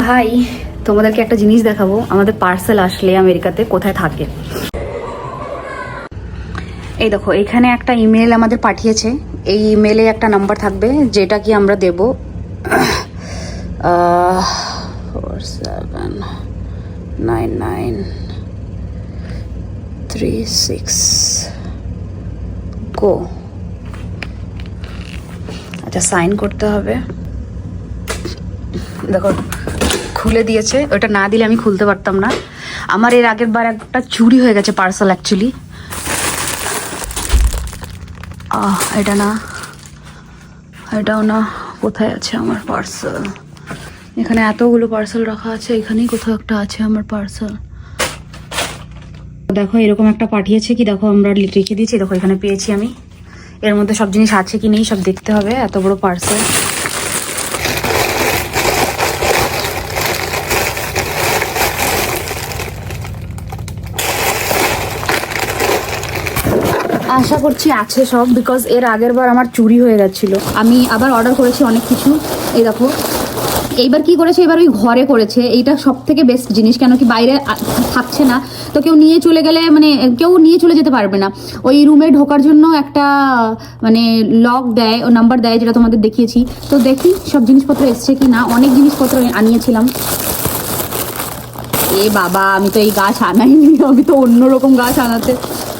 High, তোমাদেরকে একটা জিনিস দেখাবো। আমাদের পার্সেল আসলে আমেরিকাতে কোথায় থাকে। এই দেখো, এখানে একটা ইমেল আমাদের পাঠিয়েছে। এই ইমেলে একটা নাম্বার থাকবে যেটা কি আমরা দেব 479936 গো। আচ্ছা, সাইন করতে হবে। দেখো খুলে দিয়েছে, ওটা না দিলে আমি খুলতে পারতাম না। আমার এর আগের বার একটা চুরি হয়ে গেছে পার্সেল অ্যাকচুয়ালি। এটা না, এটাও না। কোথায় আছে আমার পার্সেল? এখানে এতগুলো পার্সেল রাখা আছে, এখানেই কোথাও একটা আছে আমার পার্সেল। দেখো এরকম একটা পাঠিয়েছে কি, দেখো আমরা রেখে দিয়েছি। দেখো এখানে পেয়েছি আমি। এর মধ্যে সব জিনিস আছে কি নেই সব দেখতে হবে। এত বড় পার্সেল। আশা করছি আছে সব, বিকজ এর আগের বার আমার চুরি হয়ে গেছিলো। আমি আবার অর্ডার করেছি অনেক কিছু। এই দেখো এইবার কি করেছে, এবার ওই ঘরে করেছে। এইটা সব থেকে বেস্ট জিনিস, কেন কি বাইরে থাকছে না তো কেউ নিয়ে চলে গেলে, মানে কেউ নিয়ে চলে যেতে পারবে না। ওই রুমে ঢোকার জন্য একটা মানে লক দেয়, ও নাম্বার দেয়, যেটা তোমাদের দেখিয়েছি। তো দেখি সব জিনিসপত্র এসছে কি না। অনেক জিনিসপত্র আনিয়েছিলাম। এ বাবা, আমি তো এই গাছ আনাইনি, আমি তো অন্যরকম গাছ আনাতে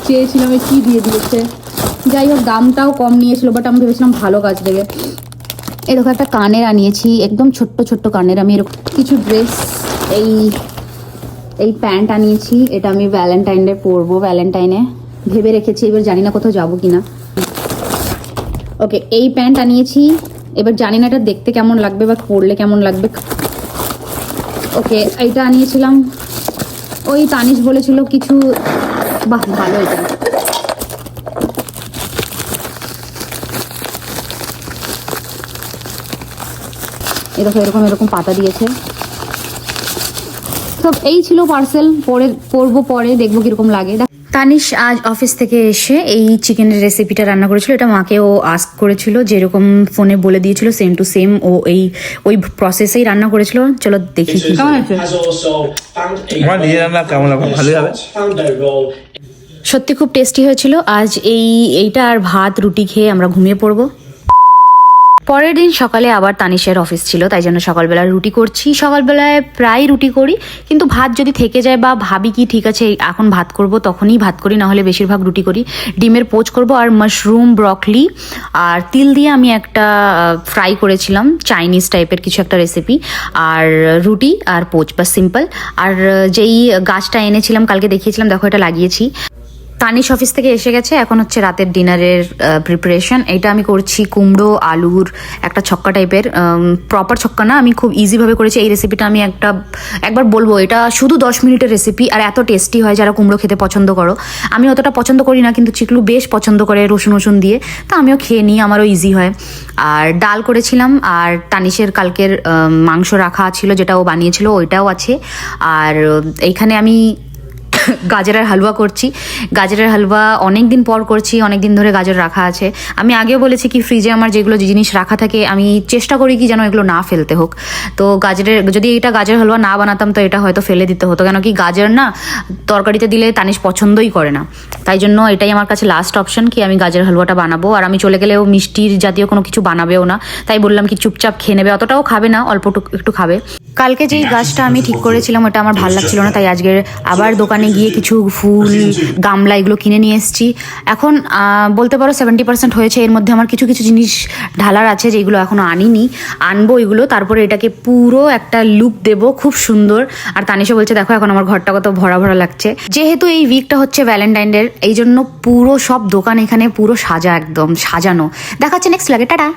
চেয়েছিলাম। কি দিয়ে দিয়েছে। যাই হোক, দামটাও কম নিয়েছিল, বাট আমি ভেবেছিলাম ভালো গাছ দেবে। এরকম একটা কানের আনিয়েছি, একদম ছোট্ট ছোট্ট কানের। আমি এরকম কিছু ড্রেস, এই প্যান্ট আনিয়েছি। এটা আমি ভ্যালেন্টাইন ডে পরবো, ভ্যালেন্টাইনে ভেবে রেখেছি। এবার জানি না কোথাও যাবো কিনা। ওকে, এই প্যান্ট আনিয়েছি। এবার জানি না এটা দেখতে কেমন লাগবে বা পরলে কেমন লাগবে। ওকে, এইটা আনিয়েছিলাম। ওই তানিশ বলেছিল কিছু, বাহ ভালো এটা। এরকম এরকম পাতা দিয়েছে। তো এই ছিল পার্সেল। পরবো, পরে দেখবো কিরকম লাগে। তানিশ আজ অফিস থেকে এসে এই চিকেনের রেসিপিটা রান্না করেছিল। এটা মাকে ও আস্ক করেছিল, যেরকম ফোনে বলে দিয়েছিল সেম টু সেম ও ওই প্রসেসেই রান্না করেছিল। চলো দেখি কেমন আছে। সত্যি খুব টেস্টি হয়েছিল। আজ এইটা আর ভাত রুটি খেয়ে আমরা ঘুমিয়ে পড়বো। পরের দিন সকালে আবার তানিশের অফিস ছিল, তাই জন্য সকালবেলা রুটি করছি। সকালবেলায় প্রায় রুটি করি, কিন্তু ভাত যদি থেকে যায় বা ভাবি কি ঠিক আছে এখন ভাত করব, তখনই ভাত করি, নাহলে বেশিরভাগ রুটি করি। ডিমের পোচ করব আর মাশরুম, ব্রকলি আর তিল দিয়ে আমি একটা ফ্রাই করেছিলাম, চাইনিজ টাইপের কিছু একটা রেসিপি। আর রুটি আর পোচ, বা সিম্পল। আর যেই গাছটা এনেছিলাম কালকে দেখিয়েছিলাম, দেখো এটা লাগিয়েছি। তানিশ অফিস থেকে এসে গেছে, এখন হচ্ছে রাতের ডিনারের প্রিপারেশন। এটা আমি করছি কুমড়ো আলুর একটা ছক্কা টাইপের, প্রপার ছক্কা না, আমি খুব ইজিভাবে করেছি। এই রেসিপিটা আমি একবার বলবো, এটা শুধু 10 মিনিটের রেসিপি আর এত টেস্টি হয়। যারা কুমড়ো খেতে পছন্দ করো, আমি অতটা পছন্দ করি না, কিন্তু চিকলু বেশ পছন্দ করে রসুন দিয়ে, তো আমিও খেয়ে নিই, আমারও ইজি হয়। আর ডাল করেছিলাম, আর তানিশের কালকের মাংস রাখা ছিল যেটা ও বানিয়েছিল, ওইটাও আছে। আর এইখানে আমি গাজরের হালুয়া করছি। গাজরের হালুয়া অনেক দিন পর করছি, অনেক দিন ধরে গাজর রাখা আছে। আমি আগেও বলেছি কি ফ্রিজে আমার যেগুলো জিনিস রাখা থাকে আমি চেষ্টা করি কি যেন এগুলো না ফেলতে হোক। তো যদি এটা গাজর হালুয়া না বানাতাম তো এটা হয়তো ফেলে দিতে হতো, কেন কি গাজর না তরকারিতে দিলে তানিশ পছন্দই করে না। তাই জন্য এটাই আমার কাছে লাস্ট অপশন কি আমি গাজর হালুয়াটা বানাবো। আর আমি চলে গেলেও মিষ্টির জাতীয় কোনো কিছু বানাবেও না, তাই বললাম কি চুপচাপ খেয়ে নেবে, অতটাও খাবে না, অল্প একটু খাবে। কালকে যেই গাছটা আমি ঠিক করেছিলাম ওটা আমার ভালো লাগছিল না, তাই আজকে আবার দোকানে গিয়ে কিছু ফুল, গামলা এগুলো কিনে নিয়ে এসেছি। এখন বলতে পারো 70% হয়েছে। এর মধ্যে আমার কিছু কিছু জিনিস ঢালার আছে যেগুলো এখনো আনিনি, আনবো এগুলো। তারপরে এটাকে পুরো একটা লুক দেব, খুব সুন্দর। আর তানিশা বলছে দেখো এখন আমার ঘরটা কত ভরা ভরা লাগছে। যেহেতু এই উইকটা হচ্ছে ভ্যালেন্টাইন ডে, এই জন্য পুরো সব দোকান এখানে পুরো একদম সাজানো। দেখাচ্ছে নেক্সট লাগে, টাটা।